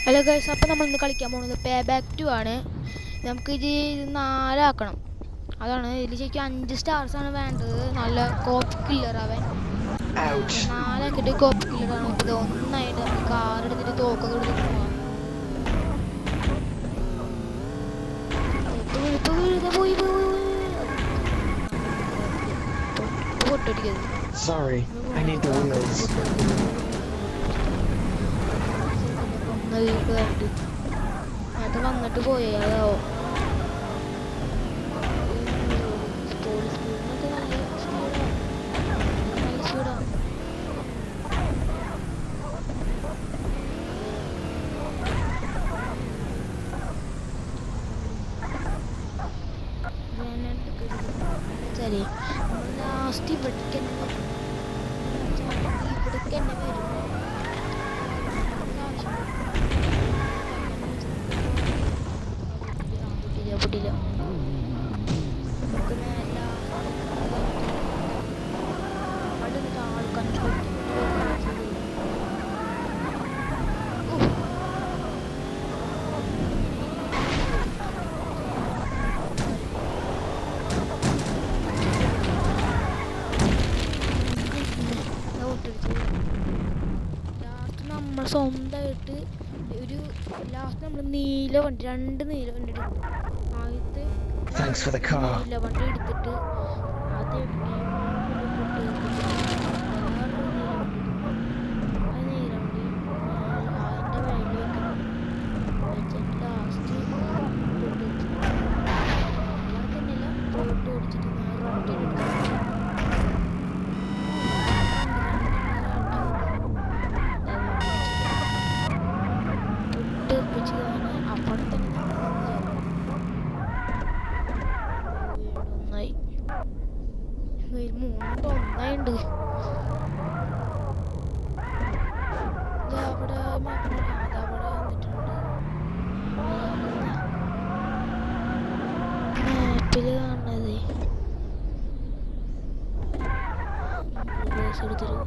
Hello guys, അപ്പോൾ നമ്മൾ ഇന്ന് കളിക്കാൻ പോകുന്നത് പേ ബാക്ക് 2 ആണ്. നമുക്ക് ഇത് 4 ആക്കണം. അതാണ് ഇതിൽ ശരിക്കും 5 സ്റ്റാർസാണ് വേണ്ടത്. നല്ല കോപ്പ് കില്ലർ അവൻ 4 ആക്കിയിട്ട് കോപ്പ് കില്ലറാണ്. ഇത് ഒന്നായിട്ട് നമുക്ക് കാർ എടുത്തിട്ട് തോക്കൊക്കെ എടുത്തിട്ട് പോകാം. Sorry, I need the wheels. അത് വന്നിട്ട് പോയേ അതാവോ. സ്പീഡിനൊക്കെ നല്ല സ്പീഡാണ്. ശരി, ലാസ്റ്റ് ഇവിടേക്ക് തന്നെ വരും. പൊട്ടില്ല. അടുത്ത ആൾക്കാർ നമ്മൾ സ്വന്തമായിട്ട് ഒരു ലാസ്റ്റ് നമ്മൾ നീല വണ്ടി 2 നീല വണ്ടി എടുത്തു. ആദ്യത്തെ നീല വണ്ടി എടുത്തിട്ട് ആദ്യം നീല വണ്ടി അതിൻ്റെ മേളിൽ വെച്ചിട്ട് ലാസ്റ്റ് തന്നെയല്ല പോയിട്ട് ഓടിച്ചിട്ട് റോട്ടിൽ എടുത്തു. അവിടെ തന്നെ ഒന്നായിണ്ട്. അവിടെ അതവിടെ വന്നിട്ടുണ്ട്. മാപ്പില് കാണുന്നത് എടുത്തിട്ട്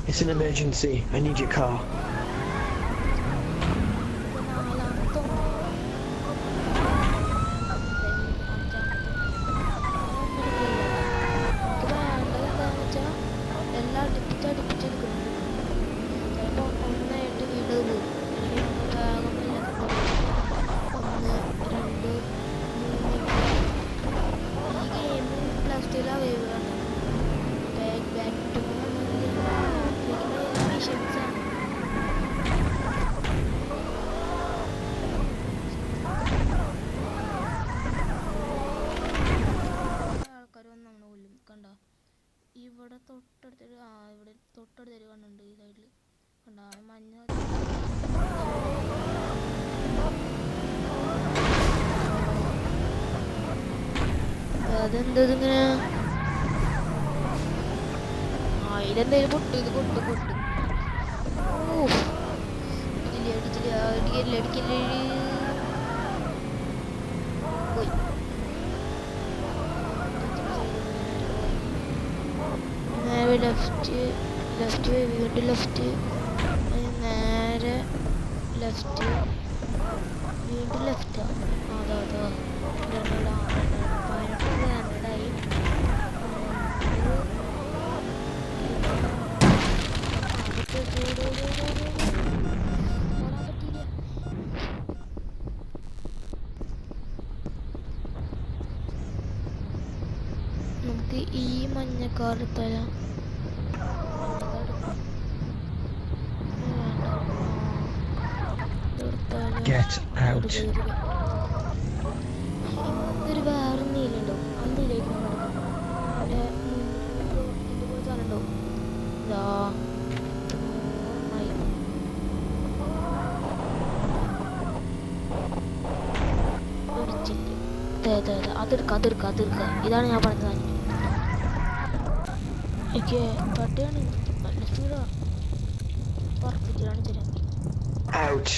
It's an emergency. I need your car. ഇവിടെ തൊട്ടടുത്തൊരു കണ്ണുണ്ട്. ഈ സൈഡിൽ കണ്ട മഞ്ഞ അതെന്തതിങ്ങനെ ഇതെന്തേലും പൊട്ട് അടിക്കല്ലേ പോയി. ലെഫ്റ്റ് വീണ്ടും ലെഫ്റ്റ് നേരെ ലെഫ്റ്റ് വീണ്ടും ലെഫ്റ്റാ. അതാ 18 നമുക്ക് ഈ മഞ്ഞക്കാർ തരാം. Get out. ഇതൊരു വേറെ നീലുണ്ടോ? ആ നീലേക്ക് അതെടുക്ക ഇതാണ് ഞാൻ പറഞ്ഞത്. എനിക്ക് പട്ടിയാണ് നല്ല സ്പീഡാ പറപ്പിച്ചിട്ടാണ് തരാം. Ouch.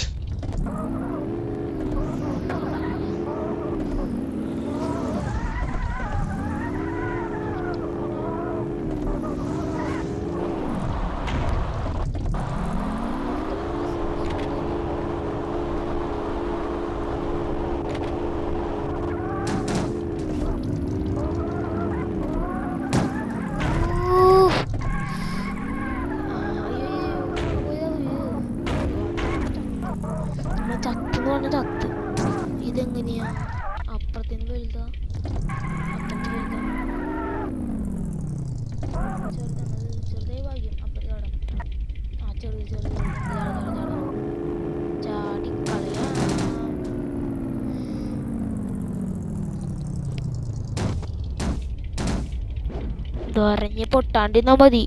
ചത്ത് ഇതെങ്ങനെയാ അപ്പുറത്തിന് വലുതാ അപ്പുറത്ത് വലുതാ ചെറുതായി ഭാഗ്യം അപ്പുറത്ത് കടം ആ ചെറിയ ചാടിക്കളയാ. ഇതറിഞ്ഞ് പൊട്ടാണ്ടിരുന്നാ മതി.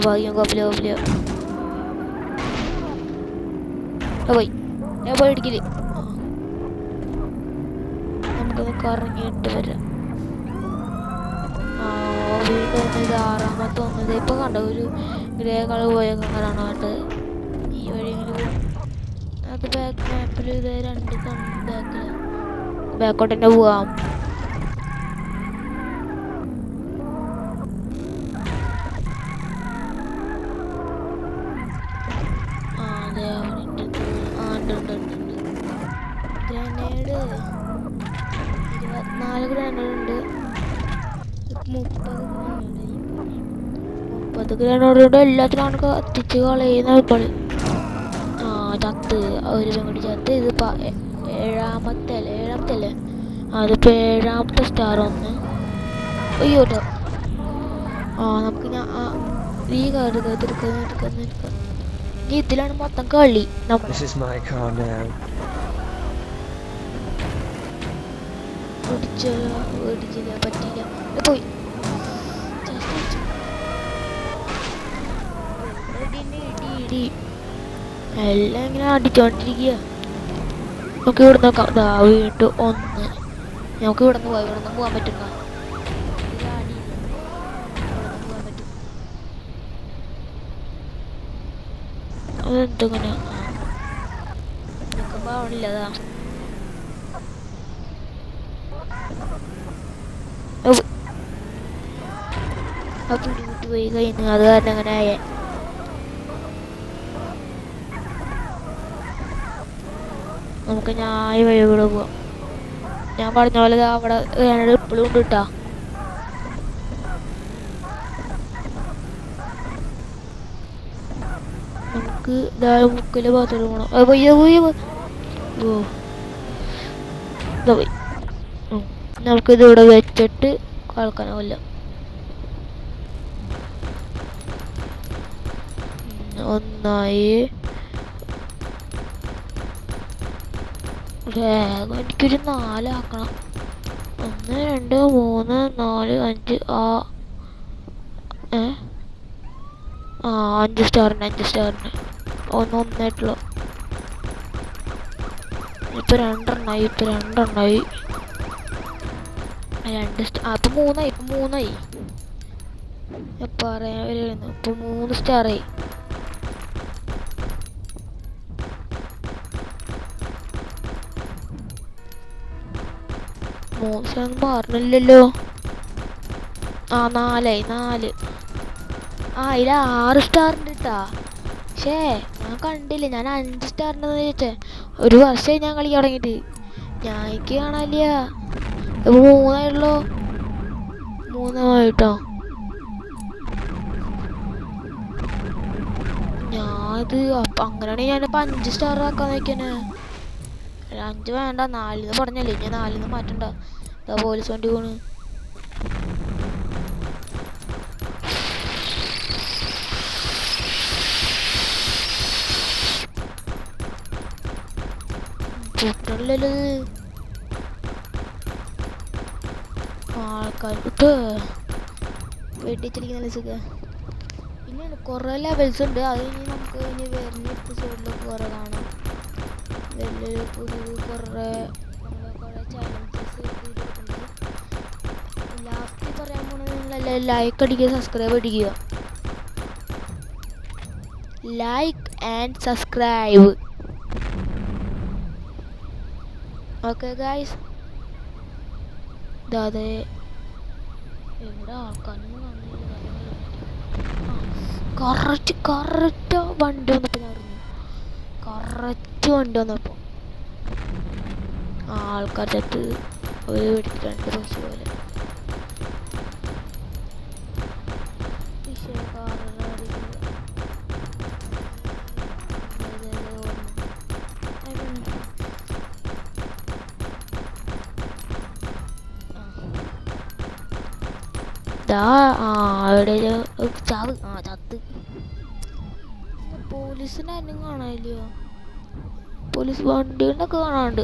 ഭാഗ്യം കോപ്പില പോയി ഞാൻ പോയി ഇടിക്കില്ല. നമുക്കൊന്ന് കറങ്ങിയിട്ട് വരാം. വീണ്ടും ഇത് ആറാമത്തെ ഒന്നത് ഇപ്പൊ കണ്ട ഒരു ഗ്രേ കളർ പോയൊക്കെ കാണാണ്ട് ഈ വഴിയെങ്കിലും അത് ബാക്ക് മാപ്പിൽ ഇത് രണ്ട് ബാക്കോട്ട് തന്നെ പോവാം. ഗ്രനേഡ് 24 ഗ്രനേഡ് ഉണ്ട്. 30 ഗ്രനേഡ് എല്ലാത്തിനാണ് കത്തിച്ച് കളയുന്ന കളി. ചത്ത് ഒരു പെൺകുട്ടി ചത്ത്. ഇത് ഏഴാമത്തെ അല്ലേ അതിപ്പോ 7ാമത്തെ സ്റ്റാർ ഒന്ന്. അയ്യോട്ടോ നമുക്ക് ഞാൻ ഈ കാർഡ് എടുക്കാൻ ഇതിലാണ് മൊത്തം കളി. ഓടിച്ചില്ല പറ്റില്ല പോയി എല്ലാം ഇങ്ങനെ അടിച്ചോണ്ടിരിക്കുക. നമുക്ക് ഇവിടെ നോക്കാം. വീണ്ടും ഒന്ന് നമുക്ക് ഇവിടെ നിന്ന് പോകാൻ പറ്റുന്ന അതെന്തെങ്ങനെ നിൽക്കുമ്പോ ആവണില്ലതാ. പിടിവിട്ട് പോയി കഴിഞ്ഞു. അത് കാരണം അങ്ങനെ ആയേ. നമുക്ക് ഞാൻ വഴി കൂടെ പോവാം. ഞാൻ പറഞ്ഞ പോലെ അവിടെ ഇപ്പോഴും ഉണ്ട് കേട്ടാ. നമുക്ക് മുക്കിലെ ഭാഗത്തോട് പോകണം. പോയി നമുക്കിതിവിടെ വെച്ചിട്ട് കളക്കാനാവില്ല. ഒന്നായി വേഗം എനിക്കൊരു 4 ആക്കണം. 1 2 3 4 5 5 സ്റ്റാറിന് ഒന്നായിട്ടുള്ളൂ. ഇപ്പൊ 2 എണ്ണായി. 2 ഇപ്പൊ 3 പറയാൻ വരുന്നു. ഇപ്പൊ 3 സ്റ്റാറായി. മാറണില്ലല്ലോ. 4 ഇതിൽ 6 സ്റ്റാറിൻ്റെ ഇട്ടാ. പക്ഷേ ഞാൻ കണ്ടില്ല. ഞാൻ 5 സ്റ്റാറിൻ്റെ ചോദിച്ചേ. ഒരു വർഷമായി ഞാൻ കളി തുടങ്ങിയിട്ട്. ഞാൻ എനിക്ക് കാണാനില്ല. ഇപ്പൊ 3 ആയിട്ടുള്ളൂ. 3 ആയിട്ടോ. ഞാനിത് അങ്ങനെയാണെങ്കിൽ ഞാനിപ്പോൾ 5 സ്റ്റാർ ആക്കാൻ നോക്കിയാണ്. 5 വേണ്ട, 4 പറഞ്ഞല്ലേ. ഞാൻ 4 മാറ്റണ്ട. പോലീസ് വണ്ടി പോണ്. പൊട്ടണല്ലോ ആൾക്കാർക്ക് വെട്ടിച്ചിരിക്കുന്ന സുഖ. ഇനിയാണ് കുറേ ലെവൽസ് ഉണ്ട്. അത് ഇനി നമുക്ക് ഇനി വരുന്ന എപ്പിസോഡിലൊക്കെ കുറേ കാണാം. വലിയൊരു പുതിയ കുറേ ചാലഞ്ചസ് ചെയ്തിട്ടുണ്ട്. ലാസ്റ്റ് പറയാൻ പോണത് നിങ്ങളെല്ലാം ലൈക്ക് അടിക്കുക, സബ്സ്ക്രൈബ് അടിക്കുക. Like and subscribe. Okay guys. അതെ എവിടെ ആൾക്കാരൊന്നും കറക്റ്റ് വണ്ടി വന്നപ്പോൾ ഞാൻ അറിഞ്ഞു. കറക്റ്റ് വണ്ടി വന്നപ്പോൾ ആൾക്കാർ ചത്ത് ഒരു വെടിക്ക് 2 പക്ഷി പോലെ. അവിടെ ചാവ് ചത്ത്. പോലീസിനാരും കാണാനില്ലയോ? പോലീസ് വണ്ടികളൊക്കെ കാണാണ്ട്.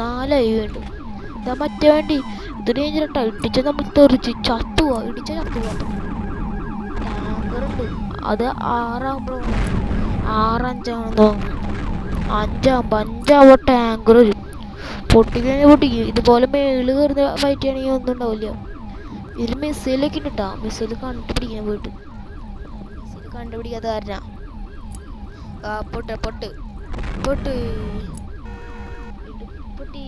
4 ഉണ്ട്. ഇതാ മറ്റേ വണ്ടി. ഇത് ഡേഞ്ചറായിട്ടാ. ഇടിച്ച നമ്മൾ തെറിച്ച് ചത്തുപോവാ. ഇടിച്ച ചത്തുപോവാ. ടാങ്കറുണ്ട്. അത് 6 5 തോന്നുന്നു. 5 ടാങ്കർ വരും. പൊട്ടിക്കും. ഇതുപോലെ മേളിൽ കയറുന്ന ഫൈറ്റ് ചെയ്യണമെങ്കിൽ ഒന്നും ഉണ്ടാവില്ല. ഇതിൽ മിസൈലൊക്കെ ഉണ്ട് കേട്ടോ. മിസൈൽ കണ്ടുപിടിക്കണം പോയിട്ട്. മിസൈൽ കണ്ടുപിടിക്കാത്ത കാരണം പൊട്ട് പൊട്ട് പൊട്ട് പൊട്ടി.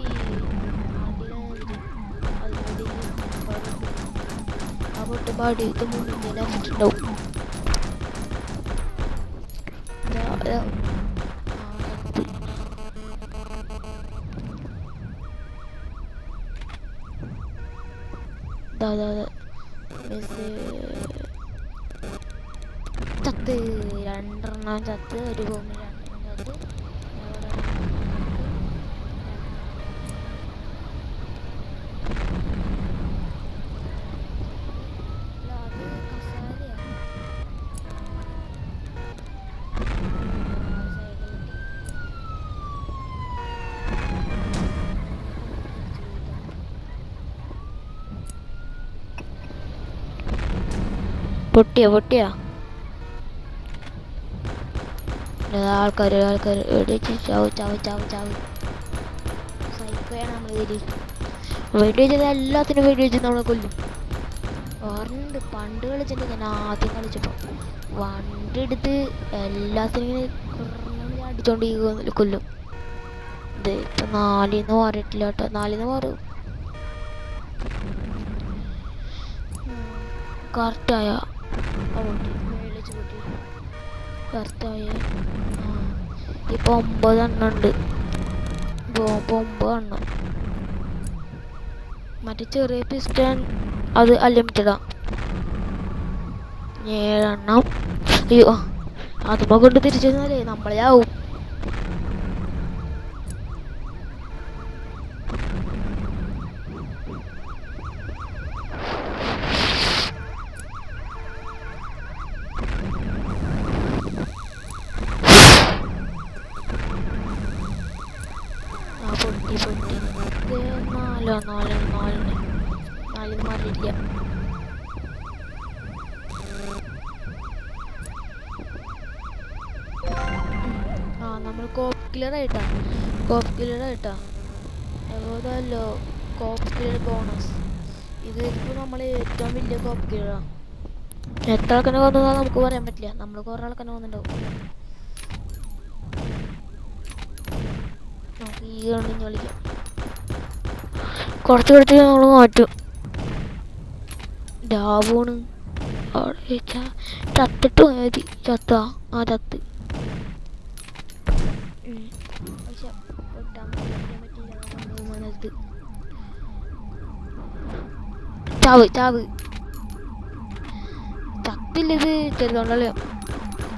ആ പൊട്ട് പാടി ഇത് മുന്നിൽ അടിച്ചിട്ടുണ്ടാവും. ചത്ത് 2 ചത്ത്. ഒരു ഭൂമി 2 ചത്ത്. പൊട്ടിയാ ആൾക്കാർ വെടിവെച്ച് ചാവ്. സൈക്കോയാണ് നമ്മൾ ഇതിൽ വെടിവെച്ചത്. എല്ലാത്തിനും വെടിവെച്ച് നമ്മളെ കൊല്ലും. ഓർമ്മയുണ്ട് പണ്ട് കളിച്ചിട്ട് ഞാൻ ആദ്യം കളിച്ചപ്പോൾ വണ്ടി എടുത്ത് എല്ലാത്തിനും ഇങ്ങനെ അടിച്ചോണ്ട് കൊല്ലും. ഇത് ഇപ്പം 4 മാറിയിട്ടില്ല കേട്ടോ. 4 മാറും. കറക്റ്റായ കറക്റ്റായ ഇപ്പൊ 9 എണ്ണം ഉണ്ട്. 9 എണ്ണം. മറ്റേ ചെറിയ പിസ്റ്റൺ അത് അൺലിമിറ്റഡാ. 7 എണ്ണം. അയ്യോ അതുമ്പോ കൊണ്ട് തിരിച്ചു വന്നാലേ നമ്മളെ ആവും. പൊട്ടി 4 മാറിയില്ല. നമ്മൾ കോപ്പ് കില്ലർ ആയിട്ടാ ഏതല്ലോ കോപ്പ് കില്ലർ ബോണസ്. ഇത് ഇപ്പോൾ നമ്മൾ ഏറ്റവും വലിയ കോപ്പ് കില്ലറാണ്. എത്ര ആൾക്കാരെ കൊന്നതാ നമുക്ക് പറയാൻ പറ്റില്ല. നമ്മൾ കുറേ ആൾക്കാരെ കൊന്നുണ്ടാവും. നമുക്ക് ഈ കണ്ടിഞ്ഞ് കളിക്കാം. കുറച്ച് നമ്മൾ മാറ്റും. ഡാവൂണ് അവിടെ ചത്തിട്ട് മതി. ചത്ത് ചാവ് ചത്തില്ലത് ചെറുതോണ്ടല്ലോ.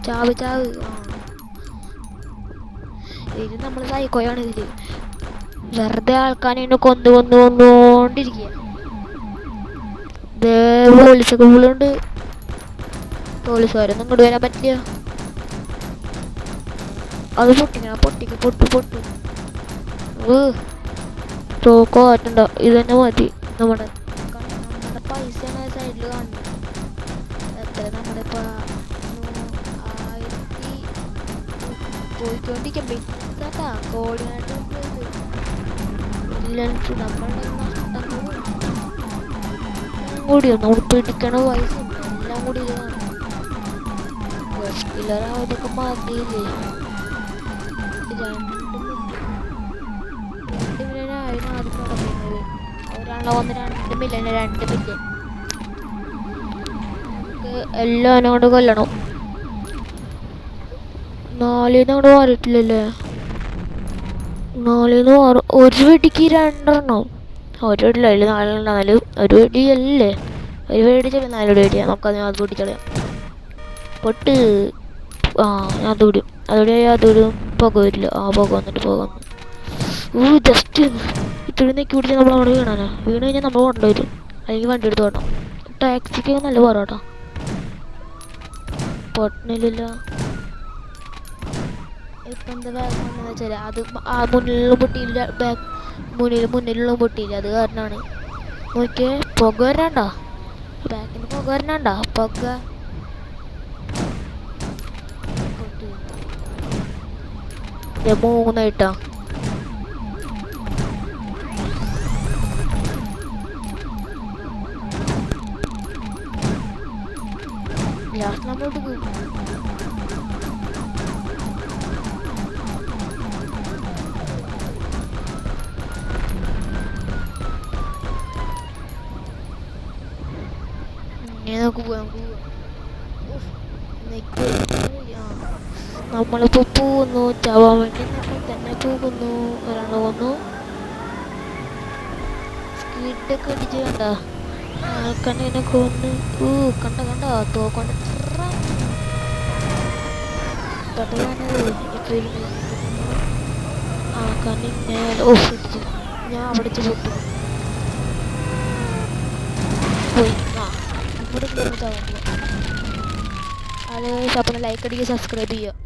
ചാവ് ഇത് നമ്മൾ സൈക്കോയാണ്. ഇതില് വെറുതെ ആൾക്കാരെ കൊന്നുകൊണ്ടിരിക്കുക. പോലീസൊക്കെ ഫുള്ളുണ്ട്. പോലീസുകാരൊന്നും ഇങ്ങോട്ട് വരാൻ പറ്റില്ല. അത് പൊട്ട് ചോക്കോ ആയിട്ടുണ്ടോ. ഇത് തന്നെ മതി. നമ്മുടെ പൈസ സൈഡിൽ കാണുന്നു. എത്ര നമ്മുടെ ഇപ്പൊ പോയിക്കൊണ്ടിരിക്കാം കേട്ടാ കോർഡിനേറ്റർ നമ്മളുടെ നഷ്ടങ്ങളും കൂടി നമ്മൾ പിടിക്കണ പൈസ എല്ലാം കൂടി ഇതൊക്കെ മതിയില്ലേ 2 മില്യൺ ആദ്യം നടക്കുന്നത് ഒരാളെ വന്ന് 2 മില്യൺ നമുക്ക് എല്ലാം കൊണ്ട് കൊല്ലണം 4 അങ്ങോട്ട് മാറിയിട്ടില്ലല്ലേ 4 ഒരു വെടിക്ക് 2 ഒരു വെടിയില്ല അതിൽ 4 എന്നാലും ഒരു വെടിയല്ലേ ഒരു വെടിച്ചല്ലേ 4 വെടിയാണ് നമുക്കത് അത് പൊട്ടിക്കളയാം പൊട്ട് ഞാൻ അതുവിടും അതുവിടും പുക വരില്ല പുക വന്നിട്ട് ജസ്റ്റ് ഇത്തിരി നെക്കി പിടിച്ചാൽ നമ്മൾ അവിടെ വീണാനാ വീണ് കഴിഞ്ഞാൽ നമ്മൾ കൊണ്ടുവരും അല്ലെങ്കിൽ വണ്ടി എടുത്ത് വേണം ടാക്സിക്ക് നല്ല പറയട്ടോ പൊട്ടണില്ല ഇപ്പം എന്താ ബാഗ് വന്നതെന്ന് വെച്ചാൽ അത് മുന്നിലുള്ള പൊട്ടിയില്ല മുന്നിലുള്ള പൊട്ടിയില്ല അത് കാരണമാണ് നോക്കിയേ പുക വരണ്ട ബാക്കിൽ നിന്ന് പുക വരണണ്ട പുക 3 ആയിട്ടാ ലാസ്റ്റ് നമ്മളോട്ട് പോയി നമുക്ക് പോവാം നമ്മളിപ്പോ പോകുന്നു ചാവാൻ വേണ്ടി നമ്മൾ തന്നെ പോകുന്നു ഒരാൾ വന്നു സ്പീഡൊക്കെ അടിച്ച് കണ്ട ആൾക്കണ്ണിനെ കൊന്ന് കണ്ട തോക്കൊണ്ട് ആൾക്കണ്ണി മേലെ ഇടിച്ചു ഞാൻ അവിടെ പൊട്ടു പോയി ഇവിടെ ചാവുന്നു അത് അപ്പം ലൈക്ക് അടിക്കുക സബ്സ്ക്രൈബ് ചെയ്യുക